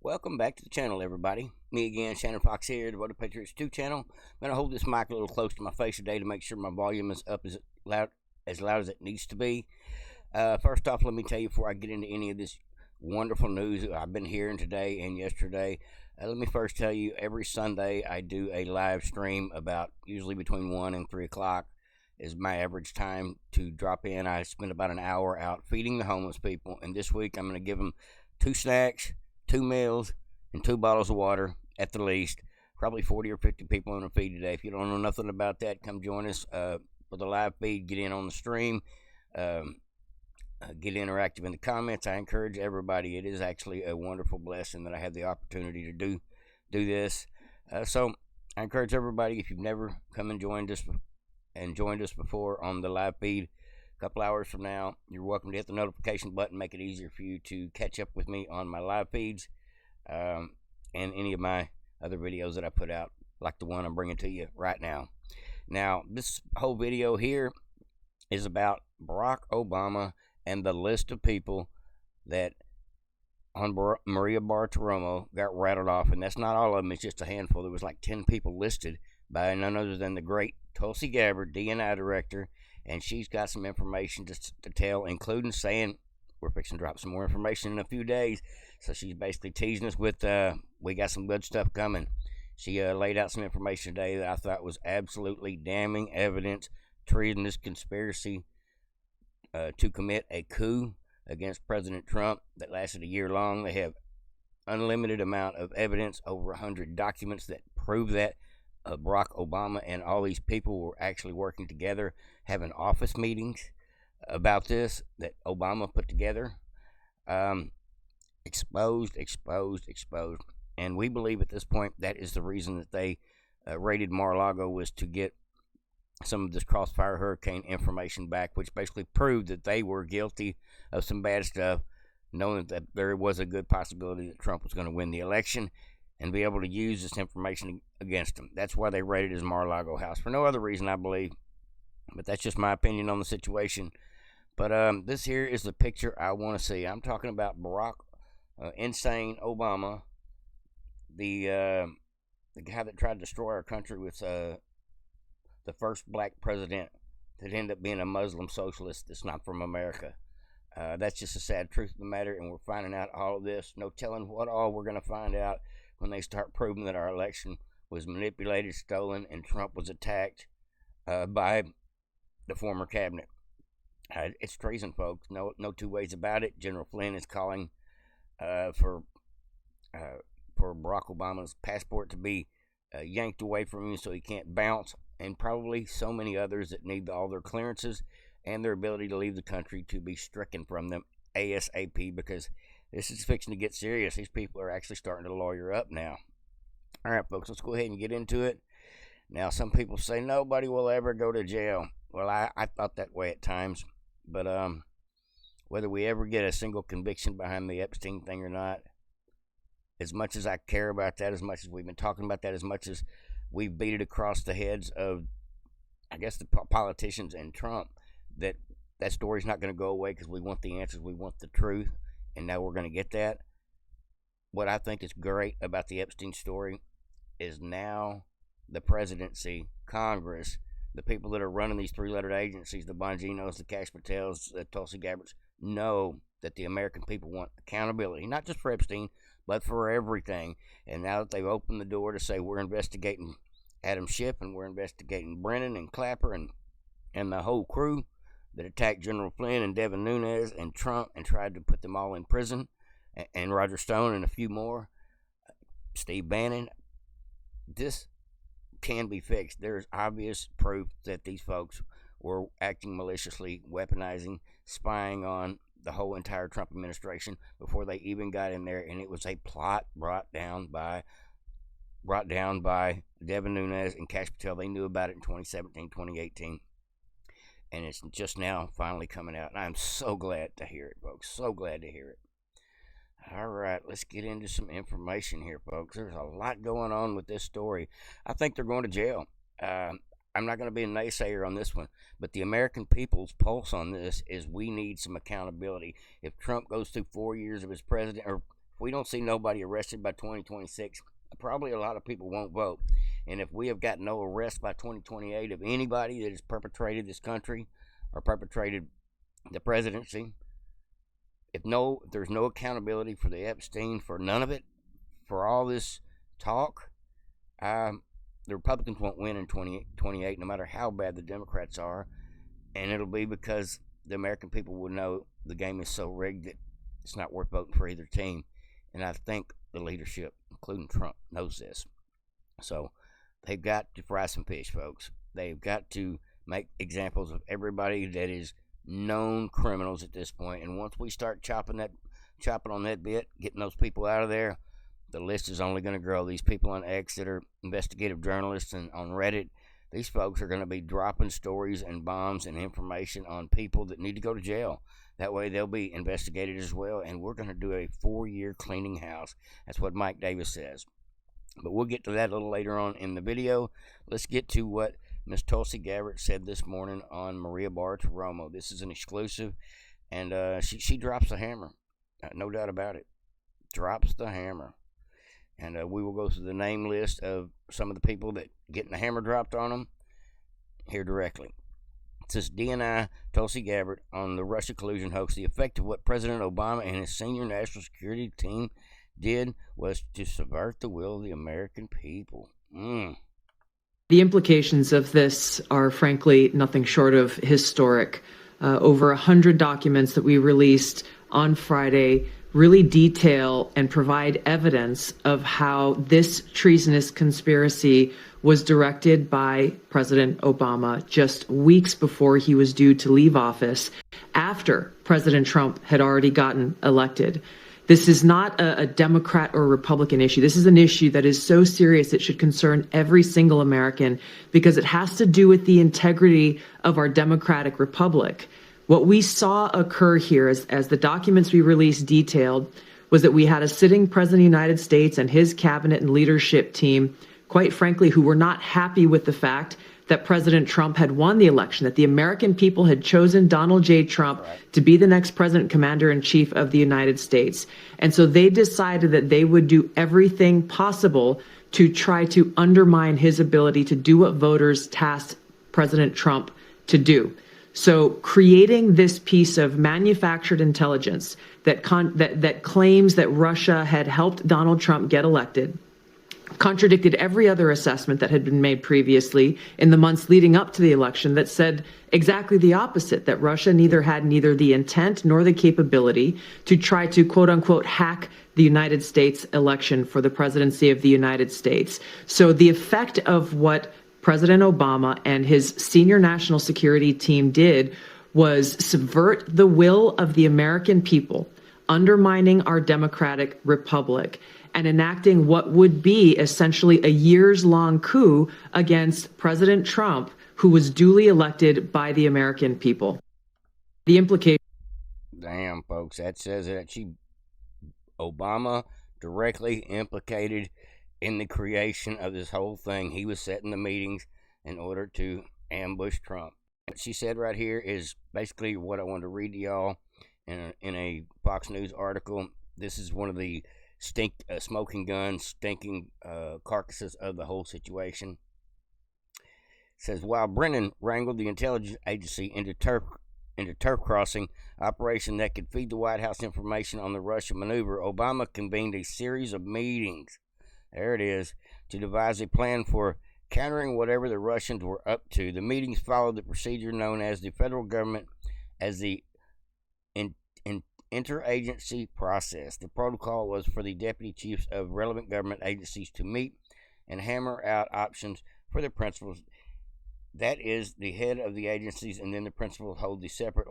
Welcome back to the channel, everybody. Me again, Shannon Fox here, Devoted Patriots 2 channel. I'm going to hold this mic a little close to my face today to make sure my volume is up as loud as it needs to be. First off, let me tell you before I get into any of this wonderful news I've been hearing today and yesterday. Let me first tell you, every Sunday I do a live stream about usually between 1 and 3 o'clock is my average time to drop in. I spend about an hour out feeding the homeless people, and this week I'm going to give them 2 snacks, 2 meals, and 2 bottles of water at the least. Probably 40 or 50 people on the feed today. If you don't know nothing about that, come join us for the live feed. Get in on the stream. Get interactive in the comments. I encourage everybody. It is actually a wonderful blessing that I have the opportunity to do this. So I encourage everybody, if you've never come and joined us before on the live feed, a couple hours from now, you're welcome to hit the notification button. Make it easier for you to catch up with me on my live feeds and any of my other videos that I put out, like the one I'm bringing to you right now. Now, this whole video here is about Barack Obama and the list of people that on Maria Bartiromo got rattled off, and that's not all of them. It's just a handful. There was like 10 people listed by none other than the great Tulsi Gabbard, DNI director, and she's got some information to tell, including saying we're fixing to drop some more information in a few days. So she's basically teasing us with we got some good stuff coming. She laid out some information today that I thought was absolutely damning evidence, treasonous conspiracy to commit a coup against President Trump that lasted a year long. They have unlimited amount of evidence, over 100 documents that prove that Barack Obama and all these people were actually working together, having office meetings about this that Obama put together. Exposed. And we believe at this point that is the reason that they raided Mar-a-Lago, was to get some of this Crossfire Hurricane information back, which basically proved that they were guilty of some bad stuff, knowing that there was a good possibility that Trump was going to win the election and be able to use this information against him. That's why they raided his Mar-a-Lago house, for no other reason, I believe. But that's just my opinion on the situation. But this here is the picture I want to see. I'm talking about Barack insane Obama, the guy that tried to destroy our country with the first black president that ended up being a Muslim socialist that's not from America. That's just a sad truth of the matter, and we're finding out all of this. No telling what all we're going to find out when they start proving that our election was manipulated, stolen, and Trump was attacked by the former cabinet. It's treason, folks. No two ways about it. General Flynn is calling for Barack Obama's passport to be yanked away from him so he can't bounce, and probably so many others that need all their clearances and their ability to leave the country to be stricken from them ASAP, because this is fixing to get serious. These people are actually starting to lawyer up now. All right, folks, let's go ahead and get into it. Now, some people say nobody will ever go to jail. Well, I thought that way at times, but whether we ever get a single conviction behind the Epstein thing or not, as much as I care about that, as much as we've been talking about that, as much as we've beat it across the heads of, I guess, the politicians and Trump, that story's not going to go away, because we want the answers, we want the truth, and now we're going to get that. What I think is great about the Epstein story is now the presidency, Congress, the people that are running these three-lettered agencies, the Bonginos, the Cash Patels, the Tulsi Gabbards, know that the American people want accountability, not just for Epstein, but for everything. And now that they've opened the door to say we're investigating Adam Schiff, and we're investigating Brennan and Clapper and the whole crew that attacked General Flynn and Devin Nunes and Trump and tried to put them all in prison, and Roger Stone and a few more, Steve Bannon, this can be fixed. There's obvious proof that these folks were acting maliciously, weaponizing, spying on the whole entire Trump administration before they even got in there, and it was a plot brought down by Devin Nunes and Cash Patel. They knew about it in 2017, 2018, and it's just now finally coming out, and I'm so glad to hear it, folks. So glad to hear it. All right, let's get into some information here, folks. There's a lot going on with this story. I think they're going to jail. I'm not going to be a naysayer on this one, but the American people's pulse on this is we need some accountability. If Trump goes through 4 years of his president, or we don't see nobody arrested by 2026, probably a lot of people won't vote. And if we have got no arrest by 2028 of anybody that has perpetrated this country or perpetrated the presidency, if there's no accountability for the Epstein, for none of it, for all this talk, the Republicans won't win in 2028, no matter how bad the Democrats are. And it'll be because the American people will know the game is so rigged that it's not worth voting for either team. And I think the leadership, including Trump, knows this. So they've got to fry some fish, folks. They've got to make examples of everybody that is known criminals at this point. And once we start chopping on that bit, getting those people out of there, the list is only going to grow. These people on X that are investigative journalists and on Reddit, these folks are going to be dropping stories and bombs and information on people that need to go to jail. That way they'll be investigated as well, and we're going to do a 4-year cleaning house. That's what Mike Davis says. But we'll get to that a little later on in the video. Let's get to what Miss Tulsi Gabbard said this morning on Maria Bartiromo. This is an exclusive, and she drops the hammer. No doubt about it. Drops the hammer. And we will go through the name list of some of the people that getting the hammer dropped on them here directly. It says DNI Tulsi Gabbard on the Russia collusion hoax. The effect of what President Obama and his senior national security team did was to subvert the will of the American people. The implications of this are frankly nothing short of historic. Over 100 documents that we released on Friday really detail and provide evidence of how this treasonous conspiracy was directed by President Obama just weeks before he was due to leave office, after President Trump had already gotten elected. This is not a Democrat or Republican issue. This is an issue that is so serious it should concern every single American, because it has to do with the integrity of our democratic republic. What we saw occur here, as the documents we released detailed, was that we had a sitting president of the United States and his cabinet and leadership team, quite frankly, who were not happy with the fact that President Trump had won the election, that the American people had chosen Donald J. Trump to be the next president, commander-in-chief of the United States. And so they decided that they would do everything possible to try to undermine his ability to do what voters tasked President Trump to do. So creating this piece of manufactured intelligence that claims that Russia had helped Donald Trump get elected contradicted every other assessment that had been made previously in the months leading up to the election that said exactly the opposite, that Russia had neither the intent nor the capability to try to, quote unquote, hack the United States election for the presidency of the United States. So the effect of what President Obama and his senior national security team did was subvert the will of the American people, undermining our democratic republic, and enacting what would be essentially a years-long coup against President Trump, who was duly elected by the American people. The implication... Damn, folks, that says that Obama directly implicated in the creation of this whole thing. He was setting the meetings in order to ambush Trump. What she said right here is basically what I wanted to read to y'all in a Fox News article. This is one of the smoking gun, stinking carcasses of the whole situation. It says, while Brennan wrangled the intelligence agency into turf crossing operation that could feed the White House information on the Russia maneuver, Obama convened a series of meetings, there it is, to devise a plan for countering whatever the Russians were up to. The meetings followed the procedure known as the federal government as the interagency process. The protocol was for the deputy chiefs of relevant government agencies to meet and hammer out options for the principals. That is, the head of the agencies and then the principals hold the separate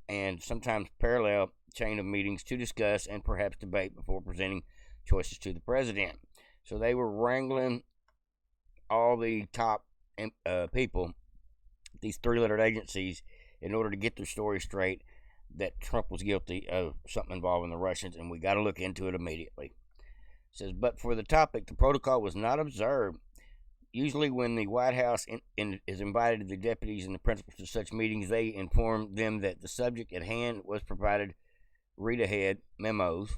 and sometimes parallel chain of meetings to discuss and perhaps debate before presenting choices to the president. So they were wrangling all the top people, these three-lettered agencies, in order to get their story straight that Trump was guilty of something involving the Russians, and we got to look into it immediately. It says, but for the topic, the protocol was not observed. Usually when the White House is invited the deputies and the principals to such meetings, they inform them that the subject at hand was provided read-ahead memos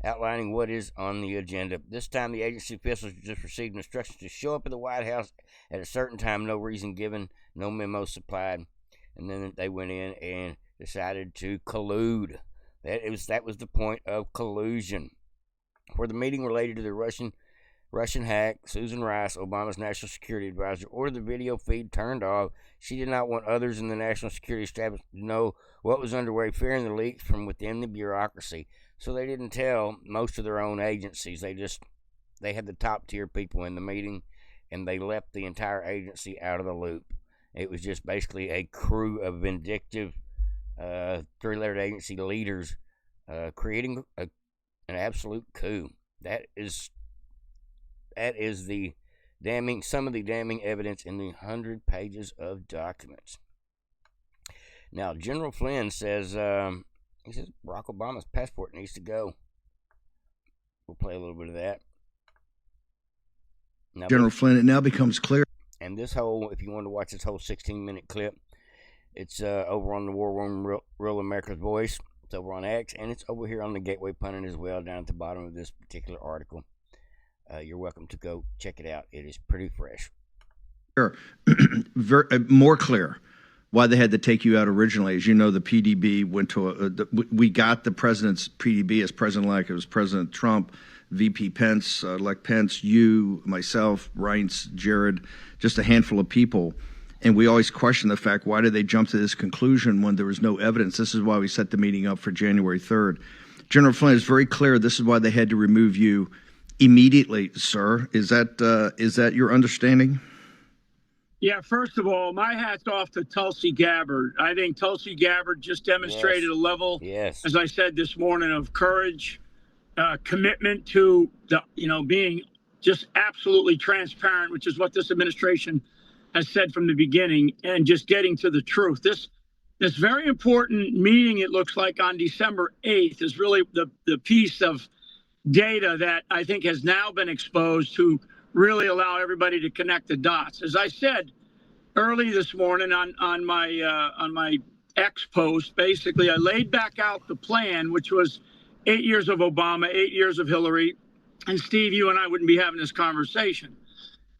outlining what is on the agenda. This time, the agency officials just received instructions to show up at the White House at a certain time, no reason given, no memo supplied, and then they went in and decided to collude. That was the point of collusion. For the meeting related to the Russian hack, Susan Rice, Obama's national security advisor, ordered the video feed turned off. She did not want others in the national security establishment to know what was underway, fearing the leaks from within the bureaucracy. So they didn't tell most of their own agencies. They had the top tier people in the meeting, and they left the entire agency out of the loop. It was just basically a crew of vindictive three-lettered agency leaders creating an absolute coup. That is some of the damning evidence in the 100 pages of documents. Now, General Flynn says he says Barack Obama's passport needs to go. We'll play a little bit of that. Now, General Flynn, it now becomes clear. And this whole, if you want to watch this whole 16-minute clip, it's over on the War Room Real America's Voice. It's over on X, and it's over here on the Gateway Pundit as well, down at the bottom of this particular article. You're welcome to go check it out. It is pretty fresh. Sure. More clear why they had to take you out originally. As you know, the PDB went to we got the president's PDB as president-elect. It was President Trump, VP Pence, elect Pence, you, myself, Reince, Jared, just a handful of people. And we always question the fact, why did they jump to this conclusion when there was no evidence? This is why we set the meeting up for January 3rd. General Flynn is very clear. This is why they had to remove you immediately, sir. Is that your understanding? Yeah, first of all, my hat's off to Tulsi Gabbard. I think Tulsi Gabbard just demonstrated a level, as I said this morning, of courage, commitment to being just absolutely transparent, which is what this administration has said from the beginning, and just getting to the truth. This very important meeting, it looks like, on December 8th is really the piece of data that I think has now been exposed to really allow everybody to connect the dots. As I said early this morning on my X post, basically I laid back out the plan, which was 8 years of Obama, 8 years of Hillary, and Steve, you and I wouldn't be having this conversation.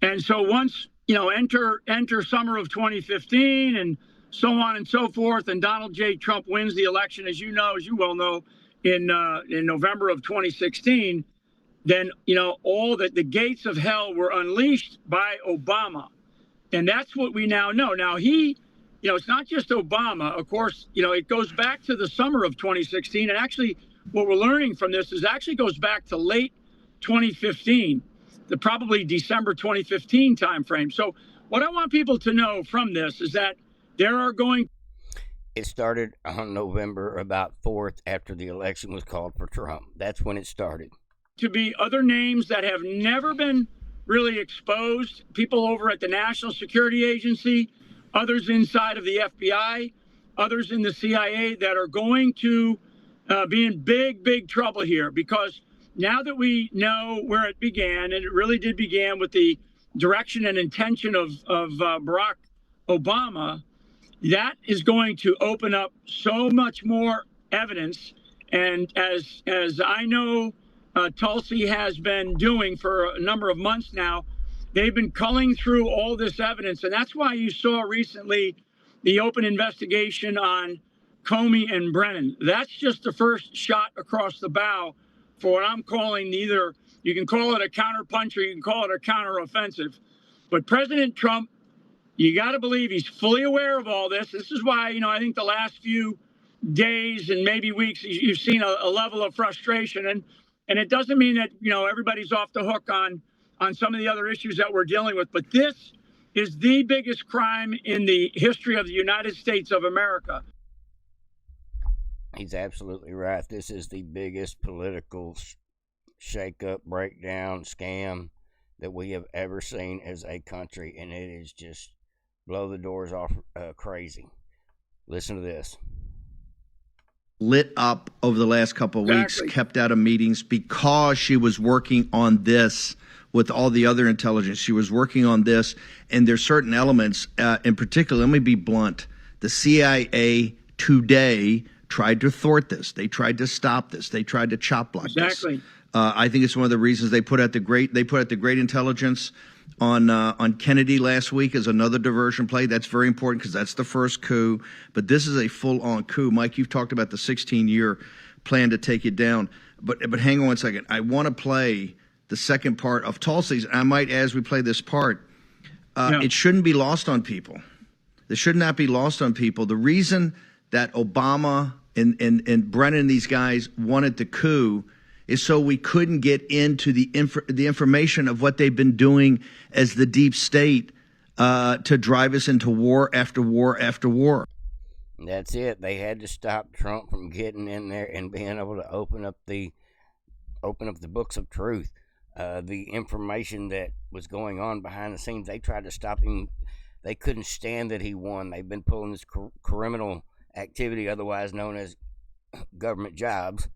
And so once, enter summer of 2015 and so on and so forth, and Donald J. Trump wins the election, as you well know, in November of 2016, then, all that the gates of hell were unleashed by Obama. And that's what we now know. Now, it's not just Obama. Of course, it goes back to the summer of 2016. And actually, what we're learning from this is actually goes back to late 2015, probably December 2015 timeframe. So what I want people to know from this is that there are going. It started on November about 4th after the election was called for Trump. That's when it started. To be other names that have never been really exposed, people over at the National Security Agency, others inside of the FBI, others in the CIA that are going to be in big trouble here, because now that we know where it began, and it really did begin with the direction and intention of Barack Obama, that is going to open up so much more evidence. And as I know Tulsi has been doing for a number of months now, they've been culling through all this evidence. And that's why you saw recently the open investigation on Comey and Brennan. That's just the first shot across the bow for what I'm calling either, you can call it a counterpunch or you can call it a counteroffensive. But President Trump, you got to believe he's fully aware of all this. This is why, I think the last few days and maybe weeks, you've seen a level of frustration. And it doesn't mean that, everybody's off the hook on some of the other issues that we're dealing with. But this is the biggest crime in the history of the United States of America. He's absolutely right. This is the biggest political shake-up, breakdown, scam that we have ever seen as a country. And it is just blow the doors off crazy. Listen to this. Lit up over the last couple of weeks, kept out of meetings because she was working on this with all the other intelligence. She was working on this, and there's certain elements, in particular, let me be blunt, the CIA today tried to thwart this. They tried to stop this. They tried to chop block this. I think it's one of the reasons they put out the great intelligence on Kennedy last week as another diversion play. That's very important because that's the first coup. But this is a full-on coup. Mike, you've talked about the 16-year plan to take it down. But hang on one second. I want to play the second part of Tulsi's. I might, as we play this part, it shouldn't be lost on people. This should not be lost on people. The reason that Obama and Brennan and these guys wanted the coup is so we couldn't get into the information of what they've been doing as the deep state to drive us into war after war after war. That's it. They had to stop Trump from getting in there and being able to open up the books of truth. The information that was going on behind the scenes, they tried to stop him. They couldn't stand that he won. They've been pulling this criminal activity, otherwise known as government jobs,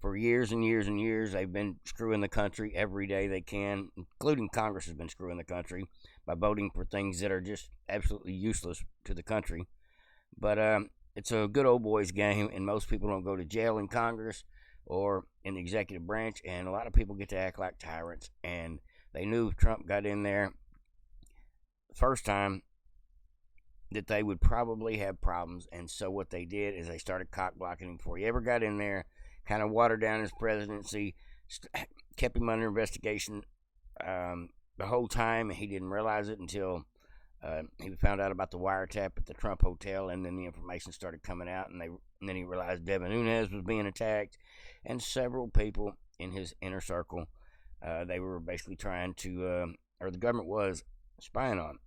for years and years and years. They've been screwing the country every day they can, including Congress has been screwing the country by voting for things that are just absolutely useless to the country. But it's a good old boys game, and most people don't go to jail in Congress or in the executive branch, and a lot of people get to act like tyrants. And they knew if Trump got in there the first time that they would probably have problems, and so what they did is they started cock blocking him before he ever got in there, kind of watered down his presidency, kept him under investigation the whole time. He didn't realize it until he found out about the wiretap at the Trump Hotel, and then the information started coming out, and then he realized Devin Nunes was being attacked, and several people in his inner circle, they were basically trying to, or the government was spying on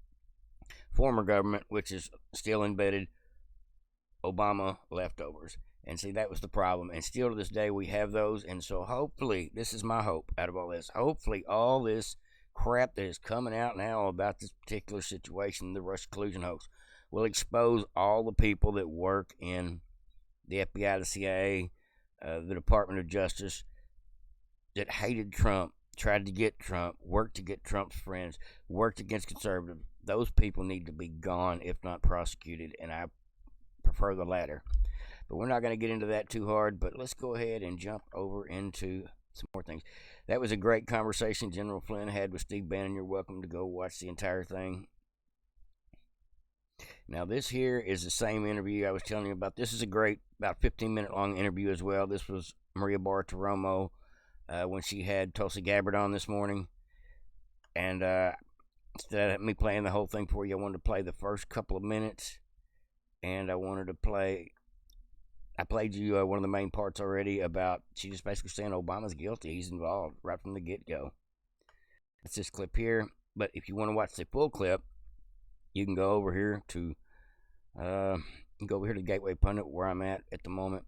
former government, which is still embedded Obama leftovers. And see, that was the problem. And still to this day, we have those. And so hopefully, this is my hope out of all this, hopefully all this crap that is coming out now about this particular situation, the Russia collusion hoax, will expose all the people that work in the FBI, the CIA, the Department of Justice, that hated Trump, tried to get Trump, worked to get Trump's friends, worked against conservatives. Those people need to be gone, if not prosecuted, and I prefer the latter. But we're not going to get into that too hard, but let's go ahead and jump over into some more things. That was a great conversation General Flynn had with Steve Bannon. You're welcome to go watch the entire thing. Now, this here is the same interview I was telling you about. This is a great, about 15-minute long interview as well. This was Maria Bartiromo when she had Tulsi Gabbard on this morning. And instead of me playing the whole thing for you, I wanted to play the first couple of minutes. And I played you one of the main parts already about, she just basically saying Obama's guilty. He's involved right from the get-go. That's this clip here. But if you want to watch the full clip, you can go over here to Gateway Pundit, where I'm at the moment.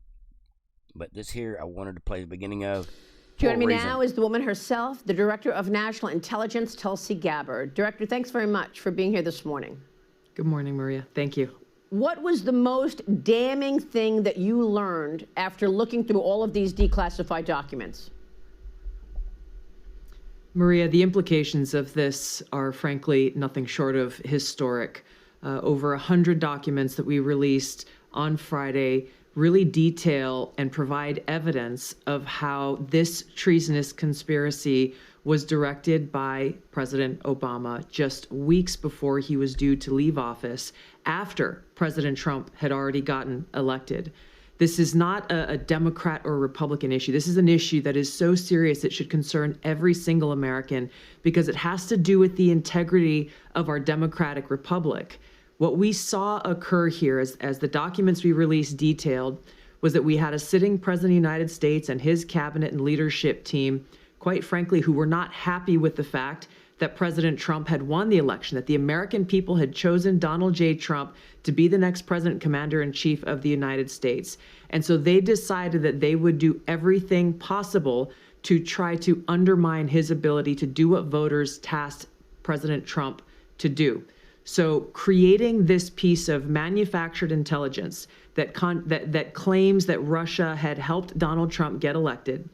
But this here, I wanted to play the beginning of. Joining me now is the woman herself, the Director of National Intelligence, Tulsi Gabbard. Director, thanks very much for being here this morning. Good morning, Maria. Thank you. What was the most damning thing that you learned after looking through all of these declassified documents? Maria, the implications of this are frankly nothing short of historic. Over 100 documents that we released on Friday really detail and provide evidence of how this treasonous conspiracy was directed by President Obama just weeks before he was due to leave office, after President Trump had already gotten elected. This is not a Democrat or Republican issue. This is an issue that is so serious it should concern every single American, because it has to do with the integrity of our democratic republic. What we saw occur here, as the documents we released detailed, was that we had a sitting president of the United States and his cabinet and leadership team, quite frankly, who were not happy with the fact that President Trump had won the election, that the American people had chosen Donald J. Trump to be the next president, commander-in-chief of the United States. And so they decided that they would do everything possible to try to undermine his ability to do what voters tasked President Trump to do. So creating this piece of manufactured intelligence that claims that Russia had helped Donald Trump get elected,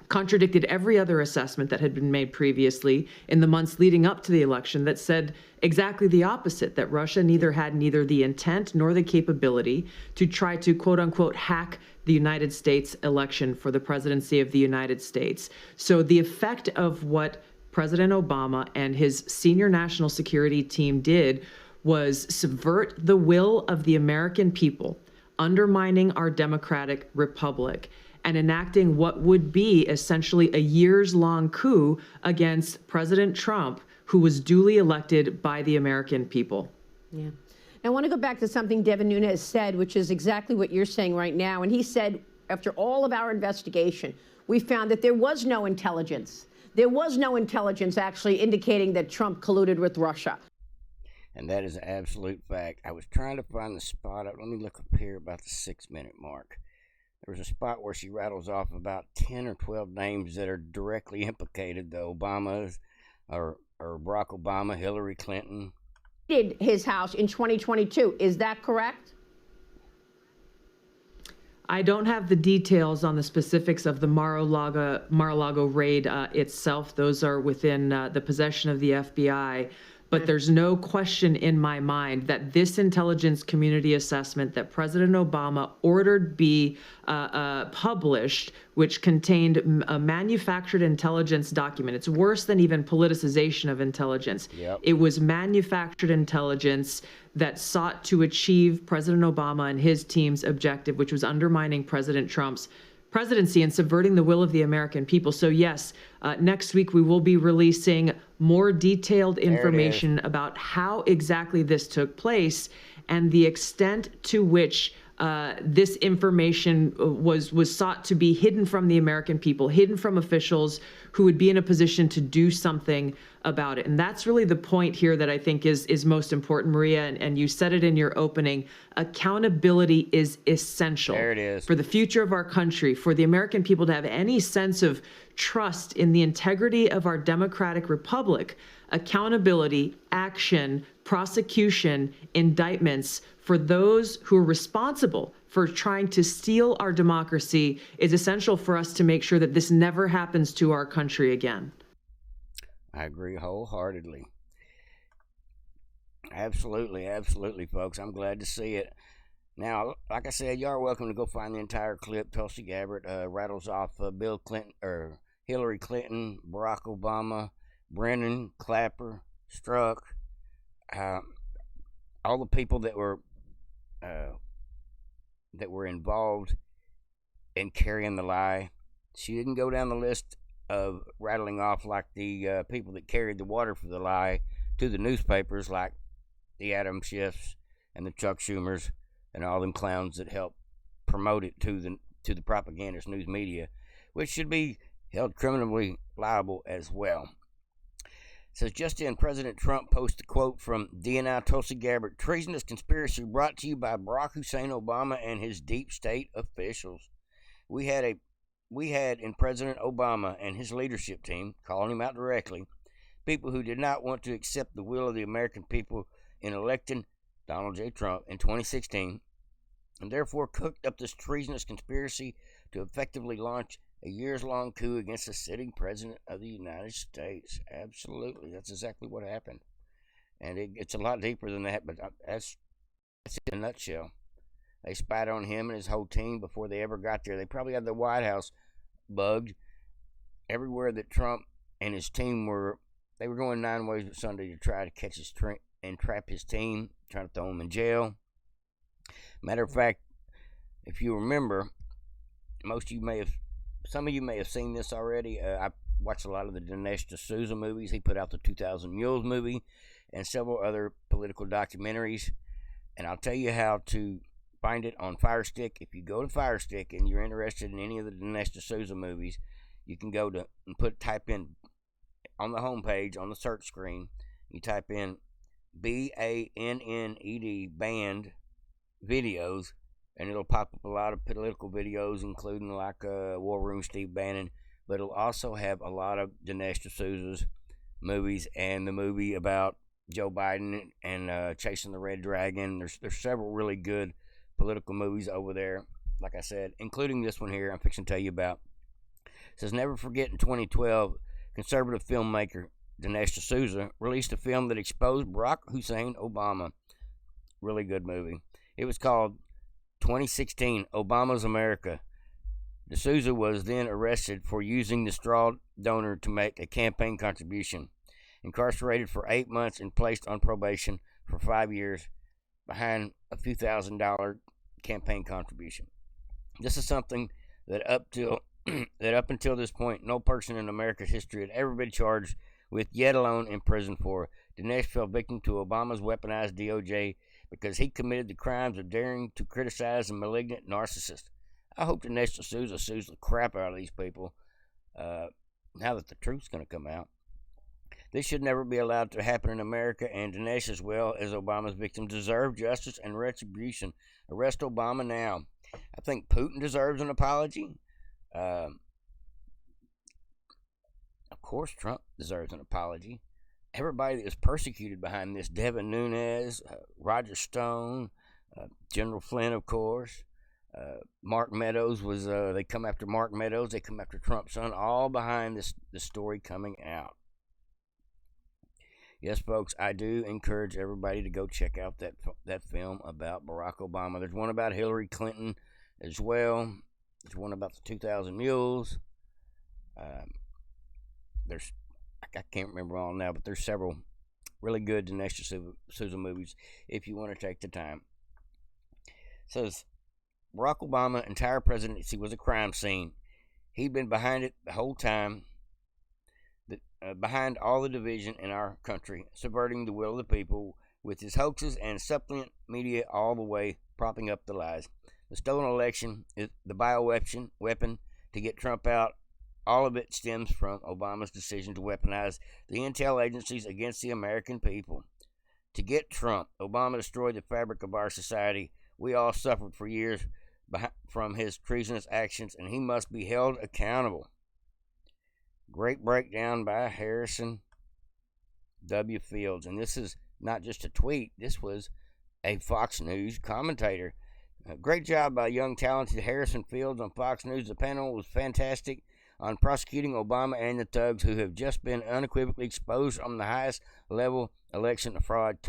contradicted every other assessment that had been made previously in the months leading up to the election that said exactly the opposite, that Russia had neither the intent nor the capability to try to, quote unquote, hack the United States election for the presidency of the United States. So the effect of what President Obama and his senior national security team did was subvert the will of the American people, undermining our democratic republic, and enacting what would be essentially a years-long coup against President Trump, who was duly elected by the American people. Yeah. Now, I want to go back to something Devin Nunes said, which is exactly what you're saying right now. And he said, after all of our investigation, we found that there was no intelligence. There was no intelligence actually indicating that Trump colluded with Russia. And that is an absolute fact. I was trying to find the spot up. Let me look up here about the 6-minute mark. There was a spot where she rattles off about 10 or 12 names that are directly implicated. The Obamas, or Barack Obama, Hillary Clinton. Did his house in 2022. Is that correct? I don't have the details on the specifics of the Mar-a-Lago raid itself. Those are within the possession of the FBI. But there's no question in my mind that this intelligence community assessment that President Obama ordered be published, which contained a manufactured intelligence document. It's worse than even politicization of intelligence. Yep. It was manufactured intelligence that sought to achieve President Obama and his team's objective, which was undermining President Trump's presidency and subverting the will of the American people. So yes, next week we will be releasing more detailed information about how exactly this took place and the extent to which this information was sought to be hidden from the American people, hidden from officials who would be in a position to do something about it. And that's really the point here that I think is most important, Maria, and you said it in your opening. Accountability is essential. There it is. For the future of our country, for the American people to have any sense of trust in the integrity of our democratic republic. Accountability, action, prosecution, indictments for those who are responsible for trying to steal our democracy is essential for us to make sure that this never happens to our country again. I agree wholeheartedly. Absolutely, absolutely, folks. I'm glad to see it. Now, like I said, you are welcome to go find the entire clip. Tulsi Gabbard rattles off Bill Clinton, or Hillary Clinton, Barack Obama, Brennan, Clapper, Strzok, all the people that were involved in carrying the lie. She didn't go down the list of rattling off like the people that carried the water for the lie to the newspapers, like the Adam Schiffs and the Chuck Schumers and all them clowns that helped promote it to the propagandist news media, which should be held criminally liable as well. It says, just in, President Trump posted a quote from DNI Tulsi Gabbard: treasonous conspiracy brought to you by Barack Hussein Obama and his deep state officials. We had in President Obama and his leadership team, calling him out directly, people who did not want to accept the will of the American people in electing Donald J. Trump in 2016, and therefore cooked up this treasonous conspiracy to effectively launch a years-long coup against the sitting president of the United States. Absolutely. That's exactly what happened. And it's a lot deeper than that, but that's in a nutshell. They spied on him and his whole team before they ever got there. They probably had the White House bugged. Everywhere that Trump and his team were, they were going 9 ways with Sunday to try to catch his and trap his team, trying to throw him in jail. Matter of fact, if you remember, some of you may have seen this already. I watched a lot of the Dinesh D'Souza movies. He put out the 2000 Mules movie and several other political documentaries. And I'll tell you how to find it on Firestick. If you go to Firestick and you're interested in any of the Dinesh D'Souza movies, you can go to and type in on the homepage on the search screen. You type in BANNED band videos, and it'll pop up a lot of political videos, including like War Room Steve Bannon, but it'll also have a lot of Dinesh D'Souza's movies and the movie about Joe Biden and Chasing the Red Dragon. There's several really good political movies over there, like I said, including this one here I'm fixing to tell you about. says never forget in 2012, conservative filmmaker Dinesh D'Souza released a film that exposed Barack Hussein Obama. Really good movie. It was called 2016 Obama's America. D'Souza was then arrested for using the straw donor to make a campaign contribution, incarcerated for 8 months, and placed on probation for 5 years behind a few $1,000 campaign contribution. This is something that up until this point, no person in America's history had ever been charged with, yet alone imprisoned for. Dinesh fell victim to Obama's weaponized DOJ because he committed the crimes of daring to criticize a malignant narcissist. I hope Dinesh D'Souza sues the crap out of these people now that the truth's going to come out. This should never be allowed to happen in America, and Dinesh, as well as Obama's victims, deserve justice and retribution. Arrest Obama now. I think Putin deserves an apology. Of course, Trump deserves an apology. Everybody that was persecuted behind this, Devin Nunes, Roger Stone, General Flynn, of course, Mark Meadows was, they come after Mark Meadows, they come after Trump's son, all behind this story coming out. Yes, folks, I do encourage everybody to go check out that film about Barack Obama. There's one about Hillary Clinton as well. There's one about the 2,000 Mules. I can't remember all now, but there's several really good Dinesh D'Souza movies if you want to take the time. It says Barack Obama's entire presidency was a crime scene. He'd been behind it the whole time. Behind all the division in our country, subverting the will of the people with his hoaxes and supplement media all the way, propping up the lies. The stolen election is the bioweapon to get Trump out. All of it stems from Obama's decision to weaponize the intel agencies against the American people. To get Trump, Obama destroyed the fabric of our society. We all suffered for years from his treasonous actions, and he must be held accountable. Great breakdown by Harrison W. Fields. And this is not just a tweet. This was a Fox News commentator. Great job by young, talented Harrison Fields on Fox News. The panel was fantastic on prosecuting Obama and the thugs who have just been unequivocally exposed on the highest level election fraud.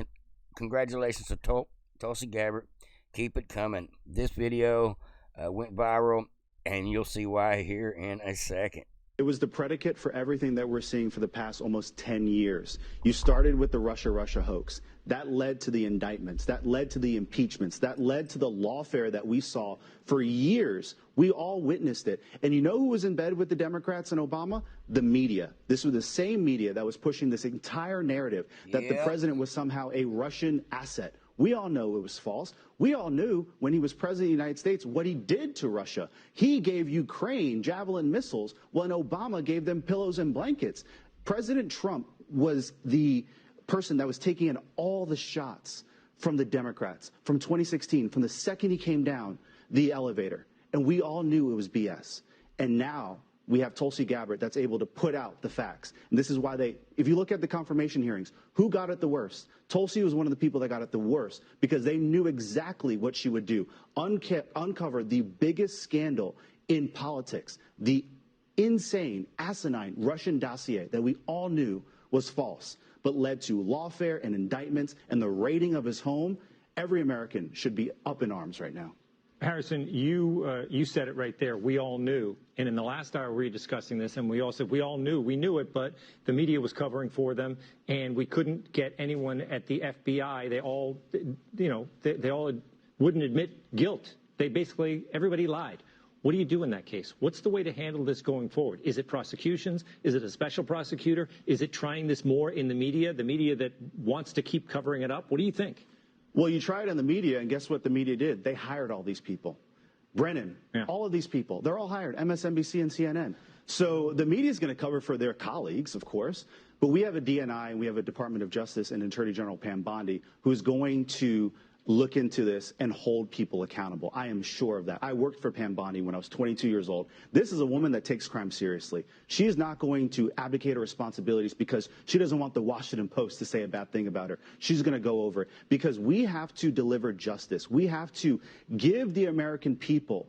Congratulations to Tulsi Gabbard. Keep it coming. This video went viral, and you'll see why here in a second. It was the predicate for everything that we're seeing for the past almost 10 years. You started with the Russia hoax. That led to the indictments. That led to the impeachments. That led to the lawfare that we saw for years. We all witnessed it. And you know who was in bed with the Democrats and Obama? The media. This was the same media that was pushing this entire narrative that the president was somehow a Russian asset. We all know it was false. We all knew when he was president of the United States what he did to Russia. He gave Ukraine Javelin missiles when Obama gave them pillows and blankets. President Trump was the person that was taking in all the shots from the Democrats from 2016, from the second he came down the elevator. And we all knew it was BS. And now we have Tulsi Gabbard that's able to put out the facts. And this is why if you look at the confirmation hearings, who got it the worst? Tulsi was one of the people that got it the worst because they knew exactly what she would do. Uncover the biggest scandal in politics, the insane, asinine Russian dossier that we all knew was false, but led to lawfare and indictments and the raiding of his home. Every American should be up in arms right now. Harrison, you said it right there. We all knew. And in the last hour, we were discussing this, and we all said we all knew. We knew it, but the media was covering for them, and we couldn't get anyone at the FBI. They all, they all wouldn't admit guilt. Everybody lied. What do you do in that case? What's the way to handle this going forward? Is it prosecutions? Is it a special prosecutor? Is it trying this more in the media that wants to keep covering it up? What do you think? Well, you tried in the media, and guess what the media did? They hired all these people. Brennan, all of these people, they're all hired, MSNBC and CNN. So the media is going to cover for their colleagues, of course, but we have a DNI and we have a Department of Justice and Attorney General Pam Bondi who's going to look into this and hold people accountable. I am sure of that. I worked for Pam Bondi when I was 22 years old. This is a woman that takes crime seriously. She is not going to abdicate her responsibilities because she doesn't want the Washington Post to say a bad thing about her. She's going to go over it because we have to deliver justice. We have to give the American people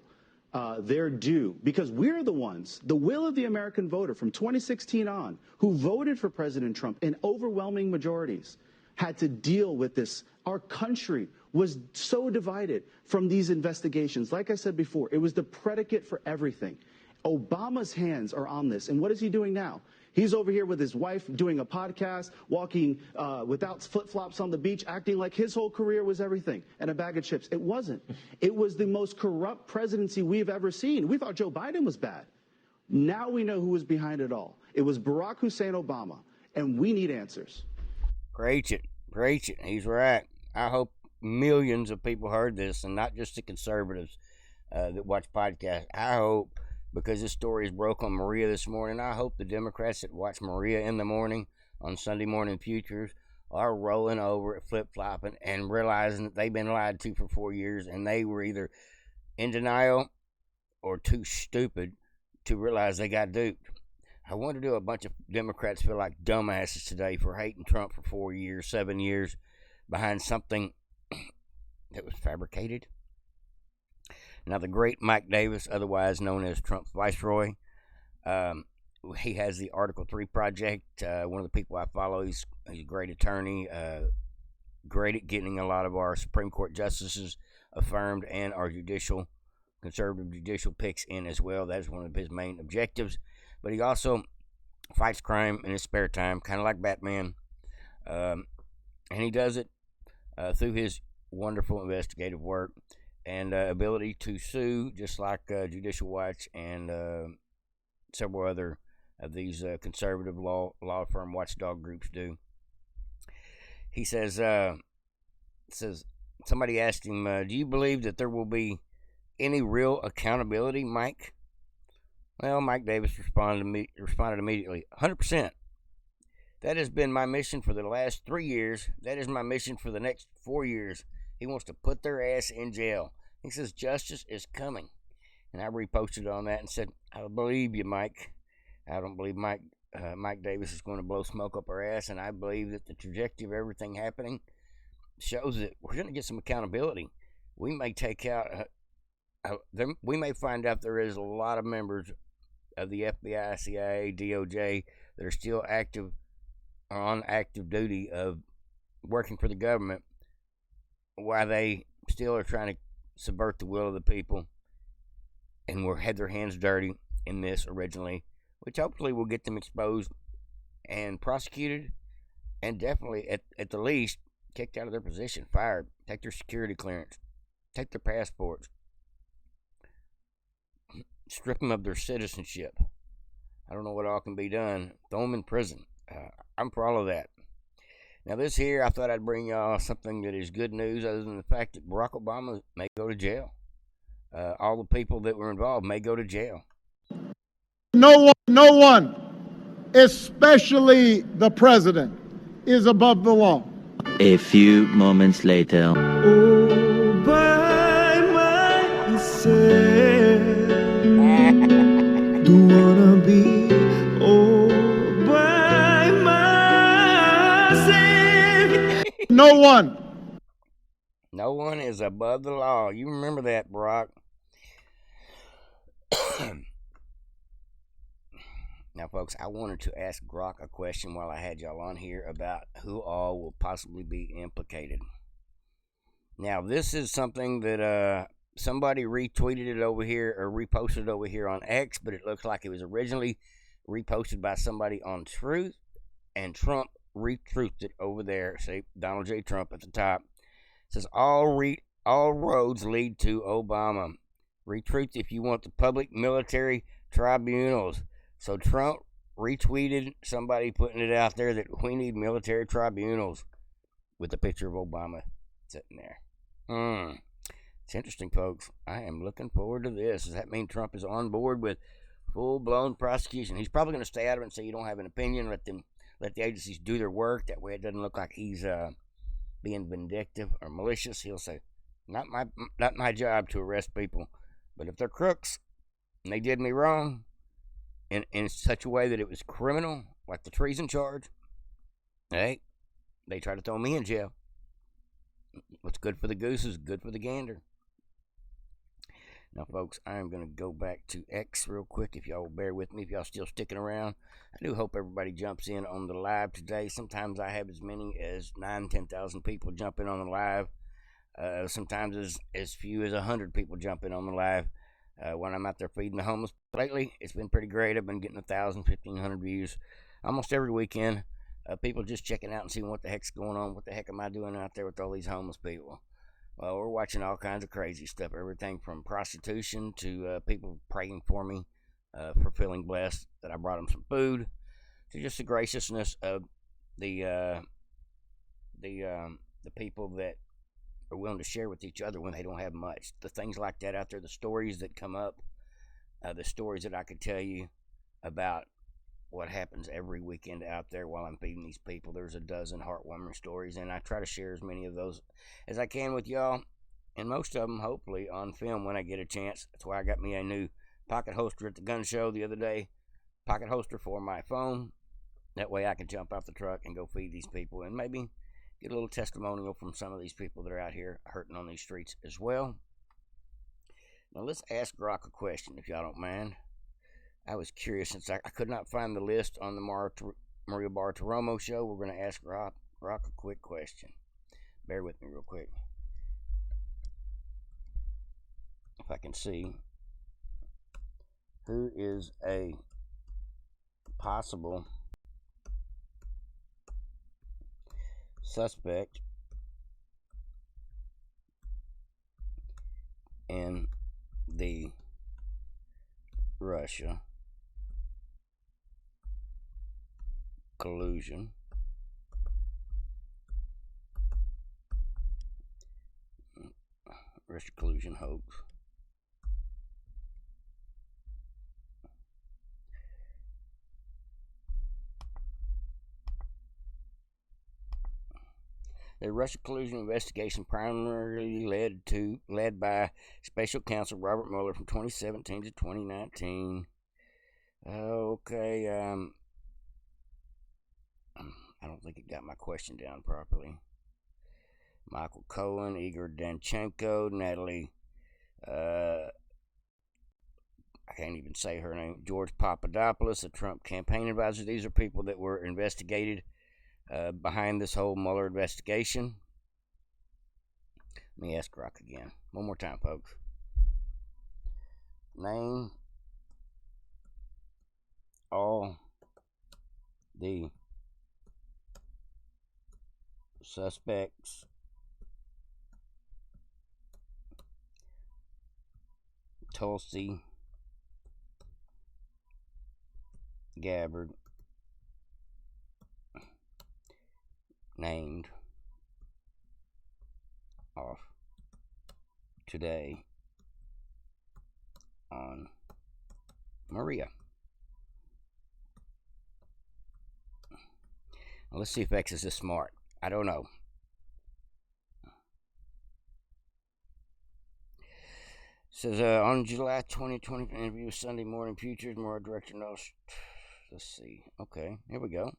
their due, because we're the ones, the will of the American voter from 2016 on, who voted for President Trump in overwhelming majorities, had to deal with this. Our country was so divided from these investigations. Like I said before, it was the predicate for everything. Obama's hands are on this. And what is he doing now? He's over here with his wife doing a podcast, walking without flip-flops on the beach, acting like his whole career was everything and a bag of chips. It wasn't. It was the most corrupt presidency we've ever seen. We thought Joe Biden was bad. Now we know who was behind it all. It was Barack Hussein Obama, and we need answers. Preach it. Preach it. He's right. I hope millions of people heard this, and not just the conservatives that watch podcasts. I hope, because this story is broke on Maria this morning, I hope the Democrats that watch Maria in the morning on Sunday Morning Futures are rolling over at flip-flopping and realizing that they've been lied to for 4 years, and they were either in denial or too stupid to realize they got duped. I wonder, do a bunch of Democrats feel like dumbasses today for hating Trump for 4 years, 7 years, behind something that was fabricated? Now, the great Mike Davis, otherwise known as Trump's viceroy, he has the Article 3 Project. One of the people I follow, he's a great attorney, great at getting a lot of our Supreme Court justices affirmed and our conservative judicial picks in as well. That's one of his main objectives. But he also fights crime in his spare time, kind of like Batman. And he does it through his wonderful investigative work and ability to sue, just like Judicial Watch and several other of these conservative law firm watchdog groups do. He says, somebody asked him, do you believe that there will be any real accountability, Mike? Well, Mike Davis responded immediately, 100%. That has been my mission for the last 3 years. That is my mission for the next 4 years. He wants to put their ass in jail. He says justice is coming. And I reposted on that and said, I believe you, Mike. I don't believe Mike Davis is going to blow smoke up our ass, and I believe that the trajectory of everything happening shows that we're going to get some accountability. We may take out, we may find out there is a lot of members of the FBI, CIA, DOJ that are still active or on active duty of working for the government, while they still are trying to subvert the will of the people and had their hands dirty in this originally, which hopefully will get them exposed and prosecuted, and definitely at the least kicked out of their position, fired, take their security clearance, take their passports, strip them of their citizenship. I don't know what all can be done. Throw them in prison. I'm for all of that. Now, this here, I thought I'd bring y'all something that is good news, other than the fact that Barack Obama may go to jail. All the people that were involved may go to jail. No one, especially the president, is above the law. A few moments later. All by myself. Don't wanna be all by myself. No one. No one is above the law. You remember that, Barack. Now, folks, I wanted to ask Grok a question while I had y'all on here about who all will possibly be implicated. Now, this is something that somebody retweeted it over here or reposted it over here on X, but it looks like it was originally reposted by somebody on Truth, and Trump retruthed it over there. See, Donald J. Trump at the top. It says, all roads lead to Obama. Retruth if you want the public military tribunals. So Trump retweeted somebody putting it out there that we need military tribunals with a picture of Obama sitting there. It's interesting, folks. I am looking forward to this. Does that mean Trump is on board with full-blown prosecution? He's probably going to stay out of it and say you don't have an opinion. Let the agencies do their work. That way it doesn't look like he's being vindictive or malicious. He'll say, not my job to arrest people. But if they're crooks and they did me wrong, in such a way that it was criminal, like the treason charge, hey, they try to throw me in jail. What's good for the goose is good for the gander. Now, folks, I am going to go back to X real quick, if y'all will bear with me, if y'all still sticking around. I do hope everybody jumps in on the live today. Sometimes I have as many as 10,000 people jump in on the live. Sometimes as few as 100 people jump in on the live when I'm out there feeding the homeless. Lately, it's been pretty great. I've been getting 1,000, 1,500 views almost every weekend. People just checking out and seeing what the heck's going on. What the heck am I doing out there with all these homeless people? Well, we're watching all kinds of crazy stuff. Everything from prostitution to people praying for me for feeling blessed that I brought them some food, to just the graciousness of the people that are willing to share with each other when they don't have much. The things like that out there, the stories that come up, the stories that I could tell you about what happens every weekend out there while I'm feeding these people. There's a dozen heartwarming stories, and I try to share as many of those as I can with y'all, and most of them hopefully on film when I get a chance. That's why I got me a new pocket holster at the gun show the other day. Pocket holster for my phone. That way I can jump out the truck and go feed these people and maybe get a little testimonial from some of these people that are out here hurting on these streets as well. Now let's ask Grok a question, if y'all don't mind. I was curious, since I could not find the list on the Maria Bartiromo show. We're going to ask Grok a quick question. Bear with me real quick. If I can see, who is a possible suspect in the Russia collusion hoax. The Russia collusion investigation primarily led by Special Counsel Robert Mueller from 2017 to 2019. Okay, I don't think it got my question down properly. Michael Cohen, Igor Danchenko, Natalie, I can't even say her name, George Papadopoulos, the Trump campaign advisor. These are people that were investigated behind this whole Mueller investigation. Let me ask Rock again. One more time, folks. Name all the suspects Tulsi Gabbard named off today on Maria. Now let's see if X is this smart. I don't know. Says on July 2020 interview with Sunday Morning Futures, more director knows. Let's see. Okay, here we go.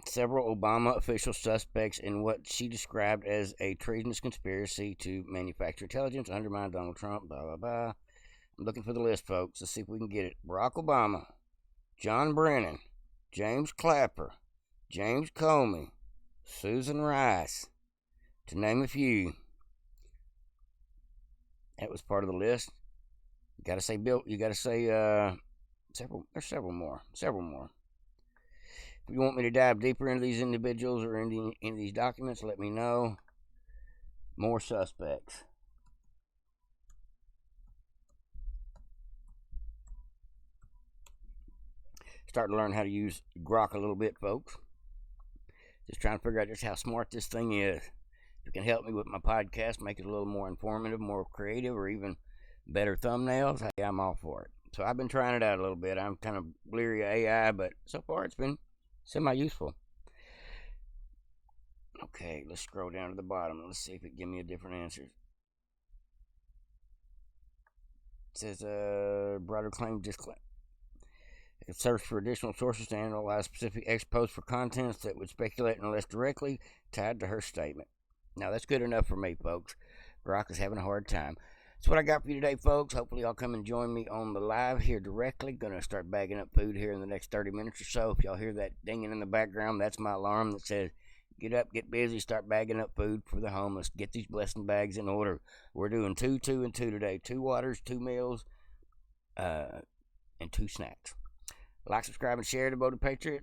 Several Obama official suspects in what she described as a treasonous conspiracy to manufacture intelligence, undermine Donald Trump, blah, blah, blah. I'm looking for the list, folks. Let's see if we can get it. Barack Obama, John Brennan, James Clapper, James Comey, Susan Rice, to name a few. That was part of the list. You gotta say Bill. You gotta say several. There's several more. If you want me to dive deeper into these individuals or into these documents, let me know. More suspects. Starting to learn how to use Grok a little bit, folks. Just trying to figure out just how smart this thing is. If you can help me with my podcast, make it a little more informative, more creative, or even better thumbnails, hey, I'm all for it. So I've been trying it out a little bit. I'm kind of bleary of AI, but so far it's been semi-useful. Okay, let's scroll down to the bottom. Let's see if it gives me a different answer. It says, broader claim disclaim. I can search for additional sources to analyze specific ex posts for contents that would speculate unless directly tied to her statement. Now, that's good enough for me, folks. Brock is having a hard time. That's what I got for you today, folks. Hopefully, y'all come and join me on the live here directly. Going to start bagging up food here in the next 30 minutes or so. If y'all hear that dinging in the background, that's my alarm that says, get up, get busy, start bagging up food for the homeless. Get these blessing bags in order. We're doing 2, 2, and 2 today. 2 waters, 2 meals, and 2 snacks. Like, subscribe, and share. Devoted Patriot.